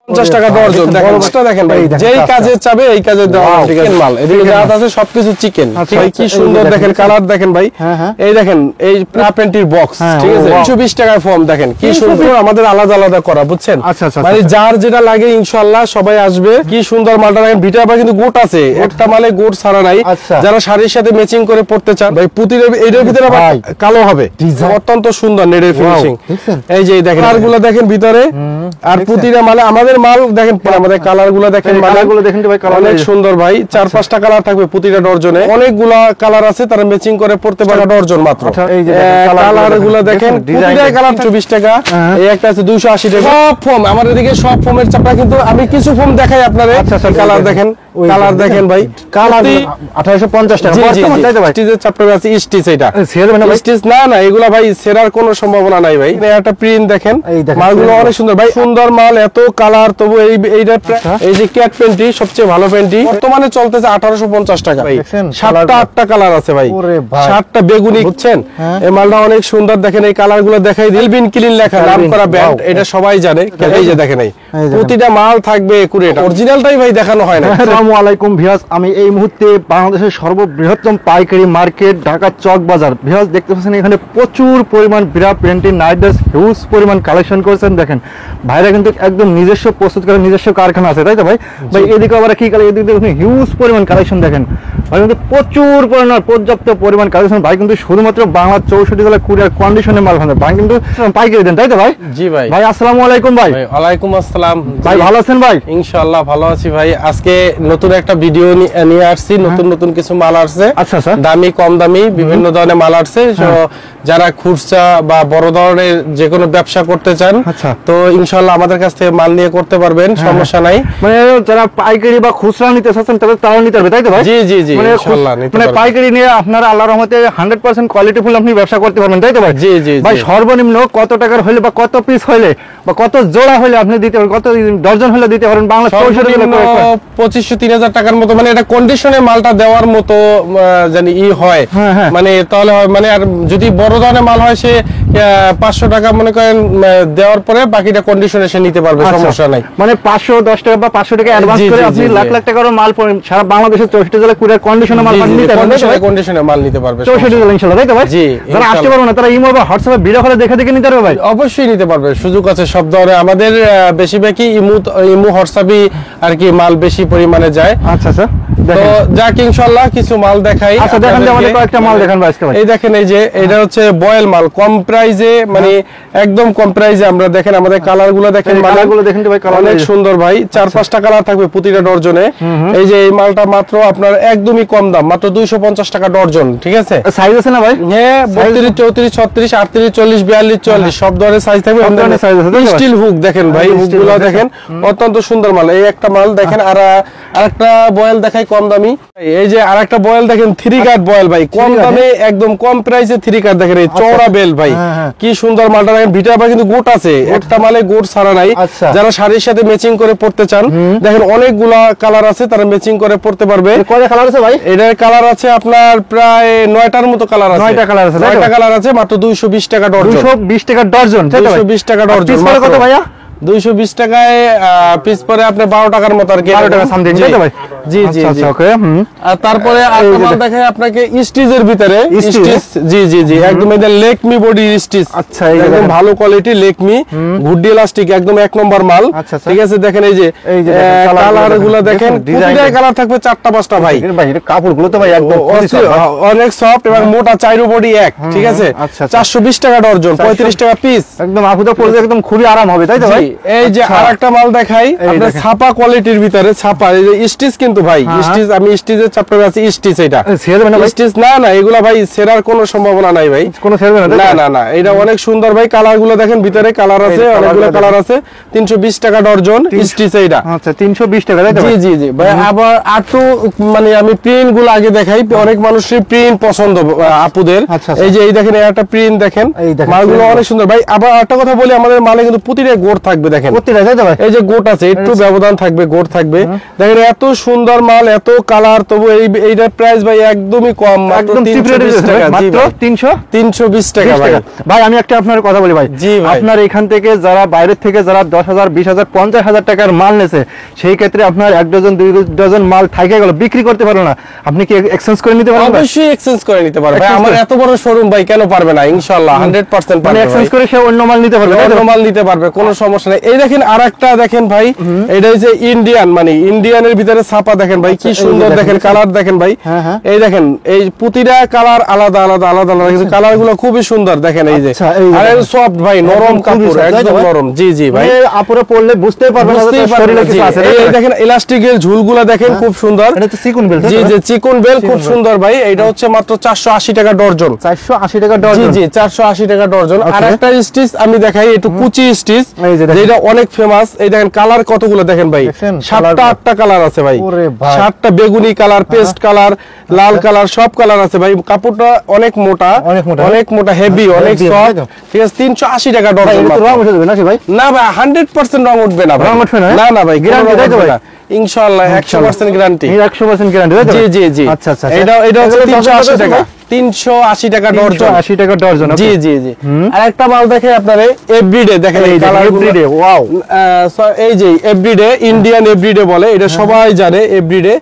50 টাকা দর্জন। দেখেন মাছটা দেখেন ভাই, যেই কাজে চাবে এই কাজে দেওয়া মাল। এদিকে জাত আছে সবকিছু চিকেন। ভাই কি সুন্দর দেখেন, কালার দেখেন ভাই। এই দেখেন এই প্যান্টির বক্স, ঠিক আছে, 120 টাকার ফর্ম। দেখেন কি সুন্দর, আমাদের আলাদা আলাদা করা, বুঝছেন? মানে যার যেটা লাগে ইনশাআল্লাহ সবাই আসবে। কি সুন্দর মালটা দেখেন, ভিটা আবার কিন্তু গোট আছে, একটা মালে গোট ছাড়া নাই। যারা শাড়ির সাথে ম্যাচিং করে পড়তে চান ভাই, পুতির এটার ভিতরে আবার কালো হবে, অত্যন্ত সুন্দর নেটের ফিনিশিং। এই যে দেখেন কালারগুলো দেখেন ভিতরে, আর পুতিরা মালে আমাদের মাল দেখেন, আমাদের কালারগুলো দেখেন, মালগুলো দেখেন ভাই, অনেক সুন্দর ভাই। 4-5টা কালার থাকবে প্রতিটা ডর্জনে, অনেকগুলা কালার আছে, তারা ম্যাচিং করে পড়তে পারে ডর্জন মাত্র। এই যে কালারগুলো দেখেন, প্রতিটা কালার 24 টাকা, এই একটা আছে 280 টাকা। সব ফোম আমাদের এদিকে, সব ফোমের চাপড়া, কিন্তু আমি কিছু ফোম দেখাই আপনাদের। কালার দেখেন, কালার দেখেন ভাই, কালার 1850 টাকা বর্তমান, তাই তো ভাই? স্টিচের চাপড়া আছে, স্টিচ। এটা সেরবে না ভাই? স্টিচ না না, এগুলা ভাই সেরার কোনো সম্ভাবনা নাই ভাই। একটা প্রিন্ট দেখেন, মালগুলো অনেক সুন্দর ভাই, সুন্দর মাল, এত কালার। তবু এইটা এই যে ক্যাট প্যান্টি সবচেয়ে ভালো প্যান্টি বর্তমানে চলতেছে 1850 টাকা ভাই। 7টা-8টা কালার আছে ভাই, 7টা বেগুনি, বুঝছেন? এই মালটা অনেক সুন্দর। দেখেন এই কালার গুলো দেখাই, দিলবিন ক্লিন লেখা, নাম করা ব্র্যান্ড, এটা সবাই জানে। এই যে দেখেন, এই প্রতিটা মাল থাকবে একুরেট, অরিজিনালটাই ভাই দেখানো হয় না। আসসালামু আলাইকুম ভিউয়ার্স, আমি এই মুহূর্তে বাংলাদেশের সর্ববৃহত্তম পাইকারি মার্কেট ঢাকা চক বাজার। ভিউয়ার্স দেখতে পাচ্ছেন এখানে প্রচুর পরিমাণ বিরা প্রিন্টিং নাইটস, হিউজ পরিমাণ কালেকশন করেছেন। দেখেন ভাইরা কিন্তু একদম নিজস্ব প্রস্তুত করে, নিজস্ব কারখানা আছে, তাই তো ভাই? ভাই এদিকে আবার কি কালার, এদিকে দেখুন হিউজ পরিমাণ কালেকশন। দেখেন ভাই কিন্তু প্রচুর পরিমাণ, পর্যাপ্ত পরিমাণ কালেকশন। ভাই কিন্তু শুধুমাত্র বাংলা 64 জেলা কুরিয়ার কন্ডিশনে মাল ভাঙে, ভাই কিন্তু পাইকারি দেন, তাই তো ভাই? জি ভাই। ভাই আসসালামু আলাইকুম ভাই। ওয়ালাইকুম আসসালাম ভাই, ভালো আছেন ভাই? ইনশাআল্লাহ ভালো আছি ভাই। আজকে নতুন একটা ভিডিও নিয়ে আসছি, নতুন কিছু মাল আসছে। আচ্ছা স্যার, দামি কম দামি বিভিন্ন ধরনের মাল আসছে। যারা খুচরা বা বড় ধরনের যে কোনো ব্যবসা করতে চান, তো ইনশাআল্লাহ আমাদের কাছ থেকে মাল নিয়ে করতে পারবেন, সমস্যা নাই। মানে যারা পাইকারি বা খুচরা নিতে চাচ্ছেন তারাও নিতে পারবে, তাই তো ভাই? জি জি জি, ইনশাআল্লাহ নিতে পারবেন। মানে পাইকারি নিয়ে আপনারা আল্লাহর রহমতে 100% কোয়ালিটিফুল আপনি ব্যবসা করতে পারবেন, তাই তো ভাই? জি জি ভাই সর্বনিম্ন কত টাকার হইলে বা কত পিস হইলে বা কত জোড়া হইলে আপনি দিতে পারেন, কত ডজন হইলে দিতে পারেন? বাংলা 2500-3000 টাকার মতো, মানে এটা কন্ডিশনে মালটা দেওয়ার মতো জানি হয়। মানে তাহলে হয়, মানে আর যদি বড় ধরনের মাল হয় সে 500 টাকা মনে করেন দেওয়ার পরে বাকিটা কন্ডিশনে সে নিতে পারবে, সমস্যা নাই। মানে 510 টাকা বা 500 টাকা অ্যাডভান্স করে আপনি লাখ লাখ টাকার মাল সারা বাংলাদেশের 64 জেলা কুরিয়ার কন্ডিশনে মাল নিতে পারবেন, কন্ডিশনে মাল নিতে পারবে 64 জেলা ইনশাআল্লাহ, তাই তো ভাই? জি। যারা আসতে পারবে না তারা ইমো বা হোয়াটসঅ্যাপে ভিডিও কলে দেখে নিতে পারবে ভাই? অবশ্যই নিতে পারবে, সুযোগ আছে সব ধরনের। আমাদের বেশিরভাগই ইমো হোয়াটসঅ্যাপে আর কি মাল বেশি পরিমাণে যায়। আচ্ছা স্যার, তো যাক ইনশাআল্লাহ কিছু মাল দেখাই। আচ্ছা দেখেন, আমাদের কয়েকটা মাল দেখান ভাই আজকে ভাই। এই দেখেন, এই যে এটা হচ্ছে বয়েল মাল, কম প্রাইজে, মানে একদম কম প্রাইজে। আমরা দেখেন আমাদের কালারগুলো দেখেন, কালারগুলো দেখেন ভাই, কালার অনেক সুন্দর ভাই। 4-5টা কালার থাকবে প্রতিটা ডর্জনে। এই যে এই মালটা মাত্র আপনার একদমই কম দাম, মাত্র 250 টাকা ডর্জন, ঠিক আছে? সাইজ আছে না ভাই? হ্যাঁ, 32, 34, 36, 38, 40, 42, 44 সব ধরনের সাইজ থাকবে। স্টিল হুক দেখেন ভাই, হুকগুলো দেখেন অত্যন্ত সুন্দর মাল। এই একটা মাল দেখেন, আর আরেকটা বয়েল দেখাই কম দামি। এই যে আরেকটা বয়েল দেখেন, 3 কাট বয়েল ভাই, কম দামে একদম কম প্রাইসে 3 কাট দেখেন, এই চওড়া বেল ভাই, কি সুন্দর মালটা দেখেন। ভিটা আবার কিন্তু গোট আছে, একটা মালে গোট ছাড়া নাই। যারা শাড়ির সাথে ম্যাচিং করে পড়তে চান, দেখেন অনেকগুলা কালার আছে, তারা ম্যাচিং করে পড়তে পারবে। কয়টা কালার আছে ভাই? এটার কালার আছে আপনার প্রায় 9টার মতো কালার আছে। 9টা কালার আছে, 9টা কালার আছে, মাত্র 220 টাকা ডর্জন। 220 টাকা ডর্জন, 220 টাকা ডর্জন। কত ভাইয়া? 220 টাকায় পিস পরে আপনি 12 টাকার মতো আর কি, 12 টাকা সামথিং, তাই তো ভাই? জি জি জি, ওকে। আর তারপরে আরেকটা মাল দেখাই আপনাকে, স্টিচের ভিতরে স্টিচ। জি জি জি, একদম এটা লেকমি বডি স্টিচ। আচ্ছা, একদম ভালো কোয়ালিটি লেকমি গুডি ইলাস্টিক, একদম এক নম্বর মাল, ঠিক আছে? দেখেন এই যে কালারগুলো দেখেন, প্রতিটা কালার থাকবে 4টা-5টা ভাই। ভাই এটা কাপড়গুলো তো ভাই একদম অনেক সফট এবং মোটা, চাইরো বডি এক, ঠিক আছে? 420 টাকা ডর্জন, 35 টাকা পিস। একদম আপুদা পড়লে একদম খুবই আরাম হবে, তাই তো ভাই? এই যে আরেকটা মাল দেখাই আপনার, ছাপা কোয়ালিটির ভিতরে, ছাপা এই যে স্টিচ, কিন্তু ভাই স্টিচ, আমি স্টিচের চ্যাপ্টারে আছি, স্টিচ। এটা স্টিচ না না, এগুলা ভাই সেরার কোনো সম্ভাবনা নাই ভাই, কোনো সেরবে না, না না না। এটা অনেক সুন্দর ভাই, কালারগুলো দেখেন, ভিতরে কালার আছে, অনেকগুলো কালার আছে। 320 টাকা ডর্জন স্টিচ এইটা। আচ্ছা, 320 টাকা, তাই তো? জি জি জি ভাই। আবার আটু, মানে আমি প্রিন্ট গুলো আগে দেখাই, অনেক মানুষের প্রিন্ট পছন্দ আপুদের। এই যে এই দেখেন, একটা প্রিন্ট দেখেন, মালগুলো অনেক সুন্দর ভাই। আবার একটা কথা বলি, আমাদের মালে কিন্তু প্রতিটা গোট থাকবে, দেখেন প্রতিটা, তাই তো ভাই? এই যে গোট আছে, একটু ব্যবধান থাকবে, গোট থাকবে। দেখেন এত সুন্দর সুন্দর মাল, এত কালার, তবু এইটার প্রাইস ভাই একদমই কম, একদম 320 টাকা, মাত্র 320 টাকা ভাই। ভাই আমি একটা আপনার কথা বলি ভাই, আপনার এখান থেকে যারা বাইরের থেকে যারা 10,000 20,000 50,000 টাকার মাল নেছে, সেই ক্ষেত্রে আপনার 1 ডজন 2 ডজন মাল থাইকে গেল, বিক্রি করতে পারলো না, আপনি কি এক্সচেঞ্জ করে নিতে পারবেন? অবশ্যই এক্সচেঞ্জ করে নিতে পারবে ভাই, আমার এত বড় শোরুম ভাই, কেন পারবে না? ইনশাআল্লাহ 100% পারবে, এক্সচেঞ্জ করে সে অন্য মাল নিতে পারবে, অন্য মাল নিতে পারবে, কোনো সমস্যা নেই। এই দেখেন আরেকটা দেখেন ভাই, এটা হচ্ছে ইন্ডিয়ান, মানে ইন্ডিয়ানের ভিতরে ছাপা দেখেন ভাই, কি সুন্দর দেখেন, কালার দেখেন ভাই, এই দেখেন এই প্রতিটা কালার আলাদা আলাদা আলাদা আলাদা, কিন্তু কালার গুলো খুবই সুন্দর দেখেন, এই যে আর সফট ভাই, নরম কাপড়, একদম নরম। জি জি ভাই, আপুরে পড়লে বুঝতেই পারবে না শরীরে কিছু আছে। এই দেখেন ইলাস্টিকের ঝুলগুলো দেখেন খুব সুন্দর, এটা তো চিকন বেল। জি জি, চিকন বেল খুব সুন্দর ভাই। এটা হচ্ছে মাত্র 480 টাকা ডর্জন। 480 টাকা ডর্জন? জি জি, 480 টাকা ডর্জন। আর একটা স্টিচ আমি দেখাই, একটু কুচি স্টিচ, যেটা অনেক ফেমাস। এই দেখেন কালার কতগুলো দেখেন ভাই, 7টা 8টা কালার আছে ভাই, 7টা বেগুনি কালার, পেস্ট কালার, লাল কালার, সব কালার আছে ভাই। কাপড়টা অনেক মোটা, অনেক মোটা, হেভি, অনেক সফট। ঠিক আছে, 380 টাকা ডর্জন। রং উঠে যাবে না ভাই? না ভাই, 100% রং উঠবে না ভাই, না না ভাই, গ্যারান্টি দিতে ভাই ইনশাআল্লাহ, 100% গ্যারান্টি, 100% গ্যারান্টি। জি জি জি। আচ্ছা আচ্ছা, এটা হচ্ছে 380 টাকা, 380 টাকা ডর্জন, 380 টাকা ডর্জন। জি জি জি। আর একটা মাল দেখে আপনারে, এভরিডে দেখেন, এই কালার এভরিডে, ওয়াও। এই যে এভরিডে, ইন্ডিয়ান এভরিডে বলে, এটা সবাই জানে এভরিডে।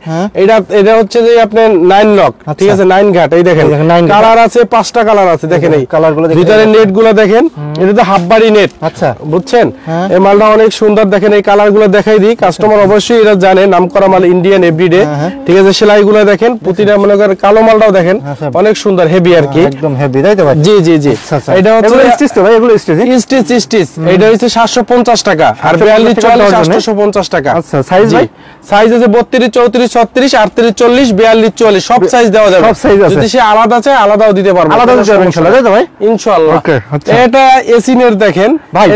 এটা হচ্ছে যে আপনার 9 লক, ঠিক আছে, 9 ঘাট। এই দেখেন কালার আছে, 5টা কালার আছে, দেখেন এই কালারগুলো, ভিতরে নেট গুলো দেখেন, এটা তো হাফ বাড়ি নেট। আচ্ছা, বুঝছেন? এই মালটা অনেক সুন্দর, দেখেন এই কালার গুলো দেখাই দিই, কাস্টমার অবশ্যই এটা জানে, নামকরা মাল ইন্ডিয়ান এভরিডে। ঠিক আছে, সেলাই গুলো দেখেন, প্রতিটা মনে করেন, কালো মালটাও দেখেন অনেক সুন্দর, হেভি আর কি, একদম হেভি, তাই তো ভাই? জি জি জি। এটা হচ্ছে স্টিচ তো ভাই, এগুলো স্টিচ, এটা হচ্ছে 750 টাকা, আর 42 44 850 টাকা। আচ্ছা, সাইজ ভাই? সাইজ আছে 32 34 36 38 40 42 44, সব সাইজ দেওয়া যাবে, সব সাইজ আছে। যদি সে আলাদা চায় আলাদাও দিতে পারবে, আলাদা দিতে পারবেন ইনশাআল্লাহ, তাই তো ভাই? ইনশাআল্লাহ। ওকে, আচ্ছা। এটা এসিনের দেখেন ভাই,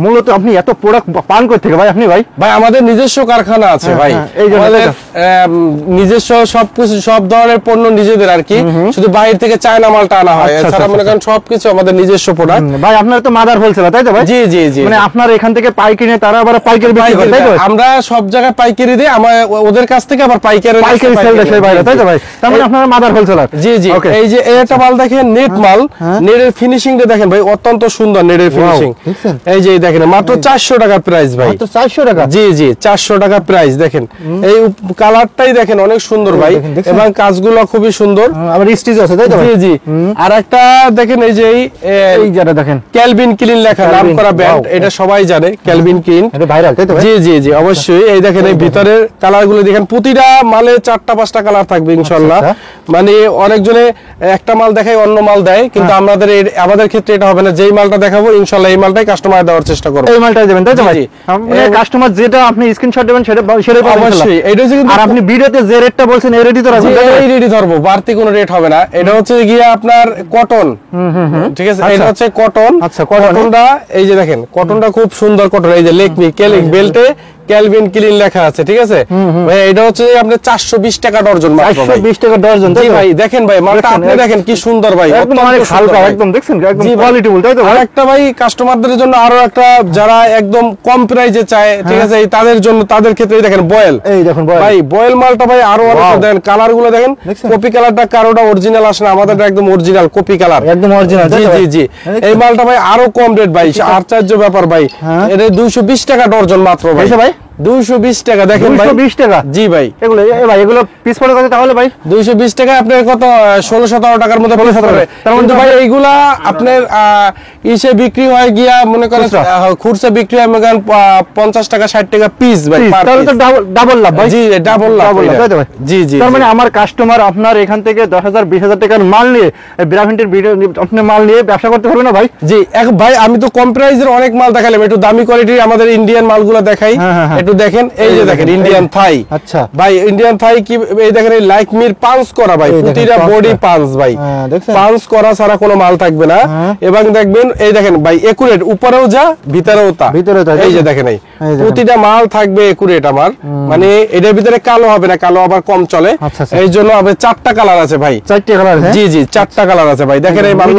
মূলত আপনি এত প্রোডাক্ট পান কই থেকে ভাই? আপনি ভাই আমাদের নিজস্ব কারখানা আছে ভাই, আমাদের নিজস্ব সবকিছু, সব ধরনের পণ্য নিজেদের আর কি, শুধু বাইরে থেকে চায়না মালটা আনা হয়, এছাড়া মনে করেন সবকিছু আমাদের নিজস্ব প্রোডাক্ট। ভাই আপনার তো মাদার হোলসেলার, তাই তো ভাই? জি জি জি, মানে আপনার এখান থেকে পাইকারি নিয়ে তারা আবার পাইকারি বিক্রি করে, তাই তো? আমরা সব জায়গায় পাইকারি দিই, আমরা ওদের কাছ থেকে আবার পাইকারি সেল দেয় বাইরে, তাই তো ভাই? তার মানে আপনার মাদার হোলসেলার। জি জি। এই যে এটা মাল দেখেন, নেট মাল, নেটের ফিনিশিংটা দেখেন ভাই, অত্যন্ত সুন্দর নেটের ফিনিশিং। এই যে দেখেন মাত্র 400 টাকা প্রাইস ভাই, মাত্র 400 টাকা? জি জি, 400 টাকা প্রাইস। দেখেন এই কালারটাই দেখেন অনেক সুন্দর ভাই, এবং কাজগুলো খুবই সুন্দর, আবার স্টিচ আছে, তাই তো? জি জি। আর একটা দেখেন, এই যে এই যারা দেখেন ক্যালভিন ক্লিন লেখা, নামকরা ব্র্যান্ড, এটা সবাই জানে ক্যালভিন ক্লিন, এটা ভাইরাল, তাই তো? জি জি জি, অবশ্যই। এই দেখেন এই ভিতরের কালারগুলো দেখেন, প্রতিটা মালে 4টা 5টা কালার থাকবে ইনশাআল্লাহ। মানে অনেকজনে একটা মাল দেখায় অন্য মাল দেয়, কিন্তু আমাদের ক্ষেত্রে এটা হবে না, যেই মালটা দেখাবো ইনশাআল্লাহ এই মালটাই কাস্টমার দেওয়ার চেষ্টা করব, এই মালটাই দেবেন, তাই তো ভাই? মানে কাস্টমার যেটা আপনি স্ক্রিনশট দেবেন সেটাই পাবেন অবশ্যই। এটা হচ্ছে, আর আপনি ভিডিওতে যে রেটটা বলছেন এই রেটই তো রাখবেন, এই রেটই ধরবো, বাড়তি কোনো রেট হবে না। এটা হচ্ছে গিয়ে আপনার কটন, ঠিক আছে, এটা হচ্ছে কটন। আচ্ছা, কটনটা এই যে দেখেন, কটনটা খুব সুন্দর কটন, এই যে লেকমি কেলিং বেল্টে ক্যালভিন ক্লিন লেখা আছে, ঠিক আছে ভাই? এটা হচ্ছে আপনার 420 টাকা ডর্জন, 420 টাকা ডর্জন। জি ভাই, দেখেন ভাই মালটা আপনি দেখেন কি সুন্দর ভাই, একদম অনেক হালকা, একদম দেখছেন একদম কোয়ালিটিফুল, তাই তো? আর একটা ভাই কাস্টমারদের জন্য আরো একটা, যারা একদম কম প্রাইসে চায়, ঠিক আছে, তাদের জন্য, তাদের ক্ষেত্রে দেখেন বয়েল, এই দেখুন ভাই বয়েল মালটা ভাই আরো অনেক দেখেন, কালার গুলো দেখেন, কপি কালারটা কারোটা অরিজিনাল আসে না, আমাদেরটা একদম অরিজিনাল কপি কালার, একদম অরিজিনাল। জি জি জি। এই মালটা ভাই আরো কম রেট ভাই, আশ্চর্য ব্যাপার ভাই, এটা 220 টাকা ডর্জন মাত্র ভাই, 220 টাকা। দেখেন ভাই 220 টাকা? জি ভাই। এগুলো ভাই, এগুলো পিস পড়ে কত তাহলে ভাই? 220 টাকা আপনার কত 16-17 টাকার মধ্যে পিস পড়ে। কিন্তু ভাই এইগুলা আপনার ইসে বিক্রি হয় গিয়া মনে করেন খুচরা বিক্রি হয় মনে করেন 50 টাকা 60 টাকা পিস ভাই, তাহলে তো ডাবল লাভ ভাই। জি, ডাবল লাভ, তাই তো ভাই? জি জি। তার মানে আমার কাস্টমার আপনার এখান থেকে 10,000 20,000 টাকার মাল নিয়ে, ব্রাভেন্টের ভিডিও আপনি মাল নিয়ে ব্যবসা করতে পারবে না ভাই? জি। ভাই আমি তো কম প্রাইসের অনেক মাল দেখালাম, একটু দামি কোয়ালিটির আমাদের ইন্ডিয়ান মালগুলো দেখাই, একটু দেখেন। এই যে দেখেন ইন্ডিয়ান থাই, আচ্ছা ভাই, ইন্ডিয়ান থাই কি, এই দেখেন এই লাইকমির পাঞ্চ করা ভাই, প্রতিটা বডি পাঞ্চ ভাই, পাঞ্চ করা ছাড়া কোনো মাল থাকবে না। এবং দেখবেন এই দেখেন ভাই একুরেট, উপরেও যা ভিতরেও তা, এই যে দেখেন এই প্রতিটা মাল থাকবে একুরেট আমার, মানে এটার ভিতরে কালো হবে না, কালো আবার কম চলে, এই জন্য আবার 4টা কালার আছে ভাই, 4টা কালার, জি জি 4টা কালার আছে ভাই। দেখেন এই মাল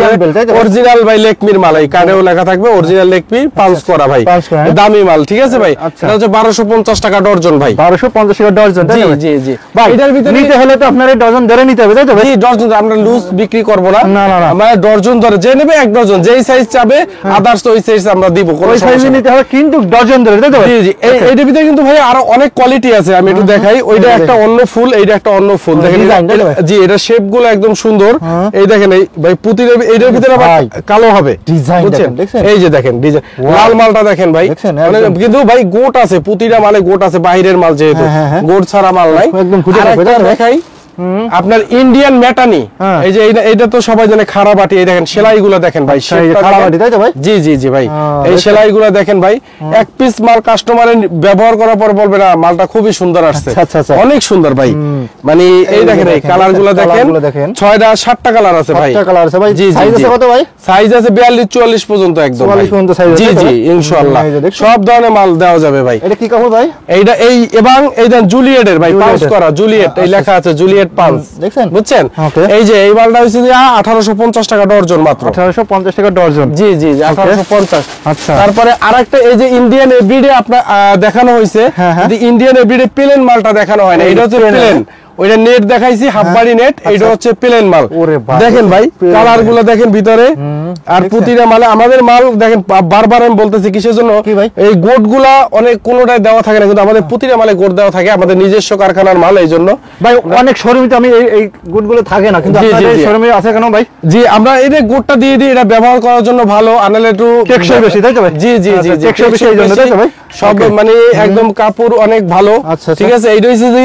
অরিজিনাল ভাই লেকমির মাল, এই কার্ডেও লেখা থাকবে অরিজিনাল লেকমি পাঞ্চ করা ভাই, দামি মাল, ঠিক আছে ভাই? এটা হচ্ছে 1200 1250 টাকা ডজন ভাই। 1250 টাকা ডজন। জি জি জি ভাই এটার ভিতরে নিতে হলে তো আপনার এই ডজন ধরে নিতে হবে তাই তো ভাই? জি ডজন, আমরা লুজ বিক্রি করব না, না না না, আমরা ডজন ধরে যে নেবে এক ডজন, যেই সাইজ চাবে আদার্স ওই সাইজ আমরা দিব, কোনো ওই সাইজে নিতে হবে কিন্তু ডজন ধরে তাই তো ভাই? জি জি এইটার ভিতরে কিন্তু ভাই আরো অনেক কোয়ালিটি আছে, আমি একটু দেখাই। ওইটা একটা অন্য ফুল, এইটা একটা অন্য ফুল, দেখেন জি এটা শেপ গুলো একদম সুন্দর। এই দেখেন এই ভাই পুতির এইটার ভিতরে আবার কালো হবে ডিজাইন দেখেন, এই যে দেখেন ডিজাইন, লাল মালটা দেখেন ভাই, কিন্তু ভাই গোট আছে, পুতিটা মালে গোট আছে, বাইরের মাল যেহেতু গোট ছাড়া মাল নাই। একদম খুঁজে দেখাই আপনার ইন্ডিয়ান মেটানি, এই যে এটা তো সবাই জানে খাড়াবাটি, এই দেখেন সেলাইগুলো দেখেন ভাই, খাড়াবাটি তাই তো ভাই? জি জি জি ভাই এই সেলাইগুলো দেখেন ভাই, এক পিস মাল কাস্টমারের ব্যবহার করার পর বলবে না মালটা খুবই সুন্দর আসছে, অনেক সুন্দর ভাই। মানে এই দেখেন এই কালারগুলো দেখেন 6টা 7টা কালার আছে ভাই, জি সাইজ আছে কত ভাই? সাইজ আছে 42 44 পর্যন্ত, একদম 44 পর্যন্ত সাইজ আছে। জি জি ইনশাআল্লাহ সব ধরনের মাল দেওয়া যাবে ভাই। এটা কি কাপড় ভাই? এইটা এই এবং এই দেন জুলিয়েটের ভাই, পাউচ করা জুলিয়েট, এই লেখা আছে জুলিয়েট পাঞ্চ, দেখছেন বুঝছেন? এই যে এই মালটা হইছে যে 1850 টাকা ডজন মাত্র, 1850 টাকা ডজন। জি জি 1850। আচ্ছা তারপরে আরেকটা এই যে ইন্ডিয়ান এভরিডে আপনার দেখানো হইছে, কিন্তু ইন্ডিয়ান এভরিডে প্লেন মালটা দেখানো হয় না, এটা হচ্ছে প্লেন, ওইটা নেট দেখাইছি হাফ বাড়ি নেট, এটা হচ্ছে প্লেন মাল। দেখেন ভাই কালার গুলো দেখেন ভিতরে, আর প্রতিটা মালে আমাদের মাল দেখেন, বারবার আমি বলতেছি কিসের জন্য, এই গোট গুলা অনেক কোনোটাই দেওয়া থাকে না, কিন্তু আমাদের প্রতিটা মালে গোট দেওয়া থাকে, আমাদের নিজস্ব কারখানার মাল, এই জন্য ভাই অনেক শোরুমে তো আমি এই গোট গুলো থাকে না, কিন্তু আপনাদের শোরুমে আছে কেন ভাই? জি আমরা এই যে গোটটা দিয়ে দিই, এটা ব্যবহার করার জন্য ভালো, আনালে একটু টেকসই বেশি তাই তো ভাই? জি জি জি টেকসই বেশি এই জন্য তাই তো ভাই? সব মানে একদম কাপড় অনেক ভালো, ঠিক আছে। এইটা হইছে যে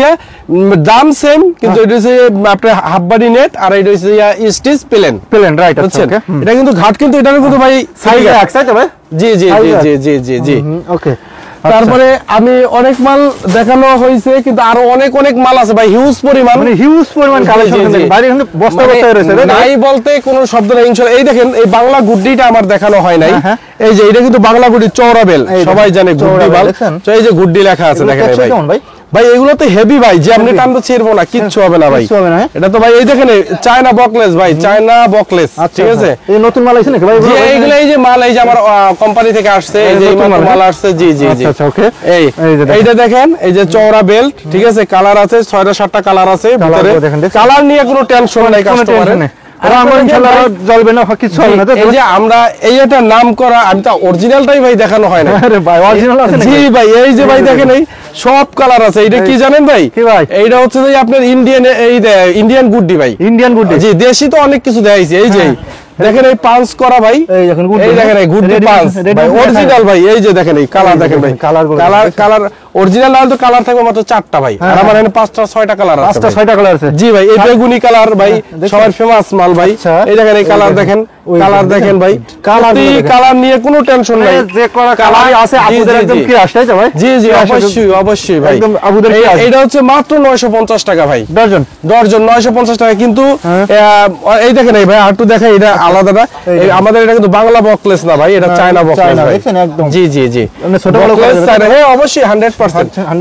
দাম সেম, কিন্তু এটা হচ্ছে আপনার হাফ বডি নেট, আর এটা হচ্ছে স্টিচ প্লেন রাইট, বুঝছেন? এটা কিন্তু ঘাট, কিন্তু এটার কিন্তু ভাই সাইজ এক সাইজ ভাই। জি জি জি জি জি জি ওকে। তারপরে আমি অনেক মাল দেখানো হয়েছে, কিন্তু আরো অনেক অনেক মাল আছে ভাই, হিউজ পরিমাণ, মানে হিউজ পরিমাণ কালেকশন বাইরে এখানে বস্তা বস্তা রয়েছে নাই বলতে কোনো শব্দ নাই ইনশাআল্লাহ। এই দেখেন এই বাংলা গুড্ডিটা আমার দেখানো হয় নাই, এই যে এটা কিন্তু বাংলা গুড্ডি চওড়া বেল, সবাই জানে গুড্ডি বাল, তো এই যে গুড্ডি লেখা আছে দেখেন ভাই। ভাই এগুলো তো হেভি ভাই, যে আপনি টানতে ছিড়বো না, কিচ্ছু হবে না ভাই, এটা তো ভাই এই দেখেন চায়না বকলেস ভাই, চায়না বকলেস, ঠিক আছে। এই নতুন মাল আছে নাকি ভাই? জি এইগুলো এই যে মাল, এই যে আমার কোম্পানি থেকে আসছে, এই যে মাল আসছে, জি জি জি আচ্ছা ওকে। এইটা দেখেন এই যে চওড়া বেল্ট, ঠিক আছে, কালার আছে 6টা 7টা কালার আছে ভিতরে, কালার নিয়ে কোনো টেনশন নাই কাস্টমারের, জ্বলবে না কিছু হবে না। এই যে আমরা এই একটা নাম করা, আমি তো অরিজিনালটাই ভাই দেখানো হয় না। আরে ভাই অরিজিনাল আছে নাকি? জি ভাই এই যে ভাই দেখেন এই সব কালার আছে। এটা কি জানেন ভাই? কি ভাই? এইটা হচ্ছে যে আপনার ইন্ডিয়ান গুড্ডি ভাই, ইন্ডিয়ান গুড্ডি। জি দেশি তো অনেক কিছু দেখাইছে, এই যে দেখেন এই পাঞ্চ করা ভাই, এই দেখেন এই গুড্ডি পাঞ্চ ভাই অরিজিনাল ভাই, এই যে দেখেন এই কালার দেখেন ভাই, কালার অরিজিনাল না তো কালার থাকবে মাত্র 4টা ভাই, আর আমার এখানে 5টা 6টা কালার আছে, 5টা 6টা কালার আছে। জি ভাই এই বেগুনি কালার ভাই সবার ফেমাস মাল ভাই, এই দেখেন এই কালার দেখেন, কালার দেখেন ভাই, কালার নিয়ে কোনো টেনশন নাই, যে কালার আছে আপুদের একদম কি আসে তাই ভাই? জি জি অবশ্যই অবশ্যই ভাই, একদম আপুদের কি আসে। এটা হচ্ছে মাত্র 950 টাকা ভাই, ডজন 950 টাকা, কিন্তু এই দেখেন এই ভাই আরটু দেখাই, এটা আলাদাটা, আমাদের এটা কিন্তু বাংলা বকলেস না ভাই, এটা চায়না বকলেস ভাই, দেখেন একদম জি জি জি ছোট বকলেস, হ্যাঁ অবশ্যই 100%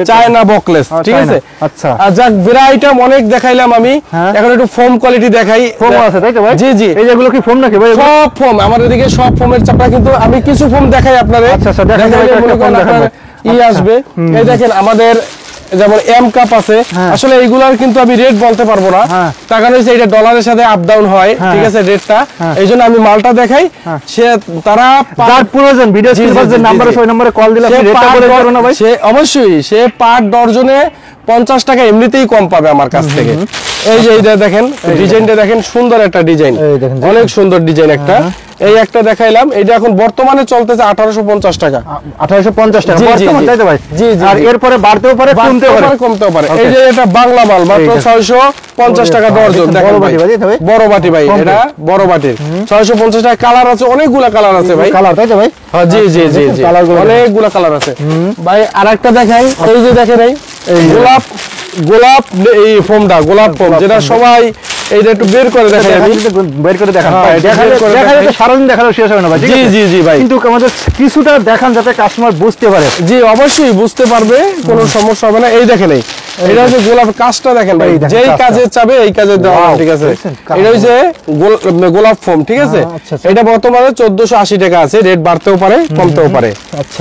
চায়না বকলেস, ঠিক আছে। আচ্ছা যাক ভ্যারাইটি অনেক দেখাইলাম আমি, এখন একটু ফোম কোয়ালিটি দেখাই। ফোম আছে তাই তো ভাই? জি জি এই যেগুলো কি ফোম নাকি ভাই? সব ফোম আমাদের এদিকে, সব ফোমের চাপড়া, কিন্তু আমি কিছু ফোম দেখাই আপনাদের, আসবে। এই দেখেন আমাদের যেমন এম কাপ আছে, আসলে এইগুলার কিন্তু আমি রেট বলতে পারবো না, তার কারণ হচ্ছে এটা ডলারের সাথে আপ ডাউন হয়, ঠিক আছে রেটটা, এই জন্য আমি মালটা দেখাই, সে তারা যার প্রয়োজন ভিডিও স্ক্রিনে যে নাম্বার আছে ওই নম্বরে কল দিলে আপনি রেটটা বলে দিবেন না ভাই? সে অবশ্যই সে পার ডজনে 50 টাকা এমনিতেই কম পাবে আমার কাছ থেকে। এই যে এইটা দেখেন ডিজাইনটা দেখেন, সুন্দর একটা ডিজাইন, অনেক সুন্দর ডিজাইন একটা, এই একটা দেখাইলাম, এটা এখন বর্তমানে চলতেছে 1850 টাকা, 1850 টাকা বর্তমানে তাই তো ভাই? জি জি আর এরপরে বাড়তেও পারে কমতেও পারে। এই যে এটা বাংলা মাল মাত্র 650 টাকা ডজন, দেখেন ভাই বড় বাটি ভাই, এটা বড় বাটির 650 টাকা, কালার আছে অনেকগুলা কালার আছে ভাই, কালার তাই তো ভাই? হ্যাঁ জি জি জি জি অনেকগুলা কালার আছে ভাই। আরেকটা দেখাই, এই যে দেখেন এই গোলাপ এই ফোমটা, গোলাপ ফোম যেটা সবাই এইটা একটু বের করে দেখাই, আমি বের করে দেখান, দেখালে তো সারাদিন দেখানো শেষ হবে না ভাই। জি জি জি ভাই, কিন্তু আমাদের কিছুটা দেখান যাতে কাস্টমার বুঝতে পারে। জি অবশ্যই বুঝতে পারবে, কোনো সমস্যা হবে না। এই দেখেন এটা হচ্ছে গোলাপ কাজটা দেখেন ভাই, যেই কাজে চাবে এই কাজে দেওয়া, ঠিক আছে। এটা হচ্ছে গোলাপ ফোম, ঠিক আছে। এটা বর্তমানে 1480 টাকা আছে, রেট বাড়তেও পারে কমতেও পারে,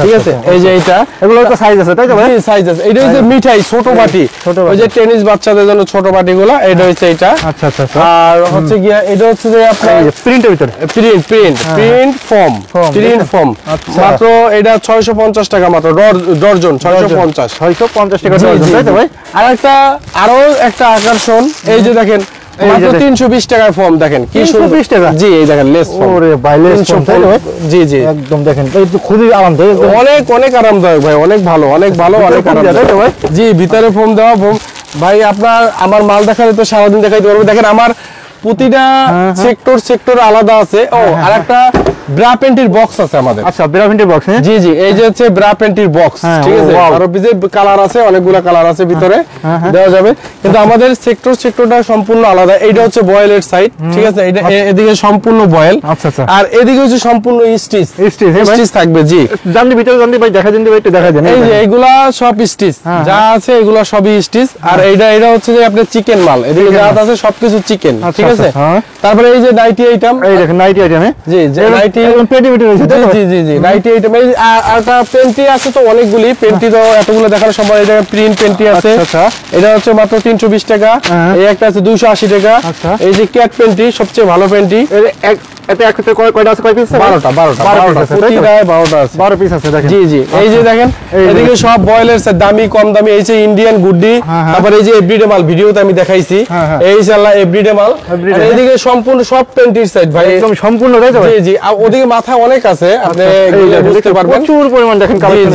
ঠিক আছে। এই যে এটা, এগুলো তো সাইজ আছে তাই তো ভাই? সাইজ আছে। এটা হচ্ছে মিঠাই ছোট বাটি, ওই যে টেনিস বাচ্চাদের জন্য ছোট বাটিগুলো, এটা হচ্ছে এটা। আচ্ছা আচ্ছা। আর হচ্ছে গিয়া এটা হচ্ছে যে আপনার প্রিন্টের ভিতরে প্রিন্ট ফর্ম, মাত্র এটা 650 টাকা মাত্র, ডর্জন 650 টাকা ডর্জন তাই তো ভাই? আরো একটা আকর্ষণ, এই যে দেখেন মাত্র 320 টাকার ফর্ম, দেখেন কি সুন্দর। 320 টাকা? জি, এই দেখেন লেস ফর্ম। ওরে ভাই, লেস ফর্ম তাই তো ভাই? জি জি, একদম দেখেন, এই তো খুবই আরামদায়ক, অনেক আরামদায়ক ভাই, অনেক ভালো, অনেক আরামদায়ক ভাই। জি, ভিতরে ফর্ম দেওয়া ফর্ম ভাই। আমার মাল দেখালে তো সারাদিন দেখাইতে পারবো। দেখেন আমার প্রতিটা সেক্টর আলাদা আছে। আর একটা ব্রা প্যান্টির বক্স আছে আমাদের। আচ্ছা, ব্রা প্যান্টির বক্স। জি জি, এই যে হচ্ছে ব্রা প্যান্টির বক্স, ঠিক আছে। আরো বিজে কালার আছে, অনেকগুলো কালার আছে ভিতরে দেওয়া যাবে, কিন্তু আমাদের সেক্টরটা সম্পূর্ণ আলাদা। এইটা হচ্ছে বয়েলের সাইড, ঠিক আছে। এটা এদিকে সম্পূর্ণ বয়েল, আচ্ছা আচ্ছা। আর এদিকে হচ্ছে সম্পূর্ণ স্টিচ থাকবে। জি, জানলি ভিতরে জানলি ভাই, দেখা দিন ভাই, একটু দেখা দেন। এই যে এগুলা সব স্টিচ, যা আছে এগুলা সবই স্টিচ। আর এটা হচ্ছে যে আপনার চিকেন মাল, এদিকে যা আছে সবকিছু চিকেন, ঠিক আছে। তারপরে এই যে নাইটি আইটেম, এই দেখেন নাইটি আইটেম। জি, যে নাইটি পেন্টি রয়েছে, জি নাইটি আইটেম। এই আরটা পেন্টি আছে তো অনেকগুলি, পেন্টি তো এতগুলো দেখার সময়। এটা প্রিন্ট পেন্টি আছে, এটা হচ্ছে মাত্র 320 টাকা। এই একটা আছে 280 টাকা। এই যে ক্যাট পেন্টি, সবচেয়ে ভালো পেন্টি। এতে একটা কয়টা আছে, কয় পিস? 12টা প্রতিটায় 12টা আছে, 12 পিস আছে দেখেন। জি জি, এই যে দেখেন এদিকে সব বয়েলের দামি কম দামি, এই যে ইন্ডিয়ান গুড্ডি, তারপর এই যে এভরিডে মাল, ভিডিওতে আমি দেখাইছি, এই ইনশাআল্লাহ এভরিডে মাল। আর এদিকে সম্পূর্ণ সব পেন্টির সাইড ভাই, একদম সম্পূর্ণ, তাই তো? জি জি, আর ওদিকে মাথা অনেক আছে, আপনি বুঝতে পারবেন, প্রচুর পরিমাণ দেখেন কালেকশন।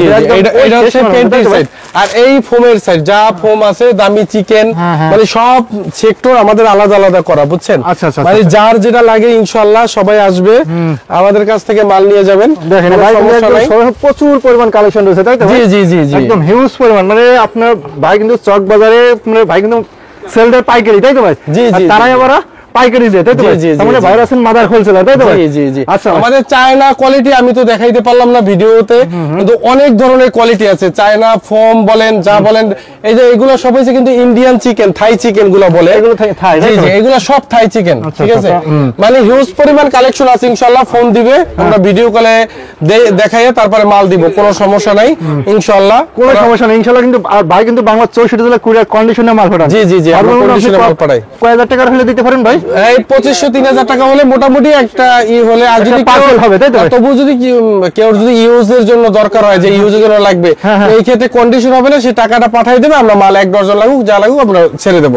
এটা হচ্ছে পেন্টির সাইড। আর এই ফোমের সাইড, যা ফোম আছে দামি চিকেন, মানে সব সেক্টর আমাদের আলাদা আলাদা করা, বুঝছেন? মানে যার যেটা লাগে ইনশাআল্লাহ সবাই আসবে আমাদের কাছ থেকে মাল নিয়ে যাবেন। দেখেন ভাই, প্রচুর পরিমাণ কালেকশন রয়েছে, তাই তো? জি জি জি জি, একদম হিউজ পরিমাণ। মানে আপনার ভাই কিন্তু চক বাজারে, মানে ভাই কিন্তু সেলদের পাইকারি, তাই তো ভাই? জি জি, তারাই আবার পাইকারি দেয়, তাই তো? মানে ভাই আছেন মাদার হোলসেলার, তাই তো? জি জি জি। আচ্ছা, আমাদের চায়না কোয়ালিটি আমি তো দেখাইতে পারলাম না ভিডিওতে, কিন্তু অনেক ধরনের কোয়ালিটি আছে। চায়না ফোম বলেন, যা বলেন, এই যে এগুলো সব হচ্ছে কিন্তু ইন্ডিয়ান চিকেন, থাই চিকেন গুলো বলে, এগুলো থাই। জি জি, এগুলো সব থাই চিকেন, ঠিক আছে। মানে হিউজ পরিমাণ কালেকশন আছে। ইনশাআল্লাহ ফোন দিবে, আমরা ভিডিও কলে দেখাইয়ে তারপরে মাল দিব, কোনো সমস্যা নাই ইনশাআল্লাহ, কোনো সমস্যা নাই ইনশাআল্লাহ। কিন্তু আর ভাই কিন্তু বাংলা 64 জেলা কুরিয়ার কন্ডিশনে মাল পাঠান। জি জি জি, আমরা কন্ডিশনে মাল পাঠাই। কয় হাজার টাকা হলে দিতে পারেন ভাই? এই 2500-3000 টাকা হলে মোটামুটি একটা হলে, আর যদি পার্সেল হবে, তাই তো? তবু যদি কেউ যদি ইউজের জন্য দরকার হয়, যে ইউজের জন্য লাগবে, এই ক্ষেত্রে কন্ডিশন হবে না, সে টাকাটা পাঠিয়ে দেবে, আমরা মাল 1 ডজন লাগুক যা লাগুক আমরা ছেড়ে দেব,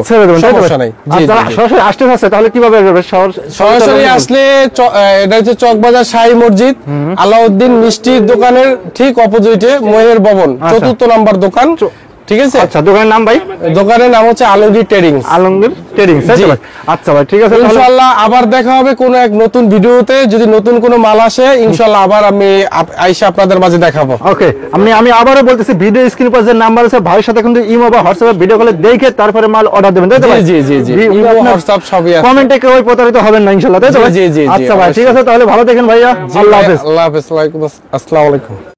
সমস্যা নাই। জি, সরাসরি আসতে আছে তাহলে কিভাবে আসবে? সরাসরি আসলে এটা হচ্ছে চকবাজার শাহী মসজিদ, আলাউদ্দিন মিষ্টির দোকানের ঠিক অপোজিটে মহের ভবন, 4th নাম্বার দোকান, ঠিক আছে। আচ্ছা, দোকানের নাম ভাই? দোকানের নাম হচ্ছে আলমগীর ট্রেডিংস। আলমগীর ট্রেডিংস, আচ্ছা ভাই, ঠিক আছে। ইনশাআল্লাহ আবার দেখা হবে কোন এক নতুন ভিডিওতে, যদি নতুন কোনো মাল আসে ইনশাআল্লাহ আবার আমি আইসা আপনাদের মাঝে দেখাবো। ওকে, আমি আবারও বলতেছি, ভিডিও স্ক্রিন পর যে নাম্বার আছে, ভাইয়ের সাথে কিন্তু ইমো বা হোয়াটসঅ্যাপে ভিডিও কলে দেখে তারপরে মাল অর্ডার দিবেন, তাই তো? জি জি জি, ইমো হোয়াটসঅ্যাপ সবই আছে। কমেন্টে কেউ প্রতারিত হবেন না ইনশাআল্লাহ, তাই তো? জি জি জি, আচ্ছা ভাই, ঠিক আছে, তাহলে ভালো থাকেন ভাইয়া। আল্লাহ হাফেজ। আল্লাহ হাফেজ। আসসালামু আলাইকুম।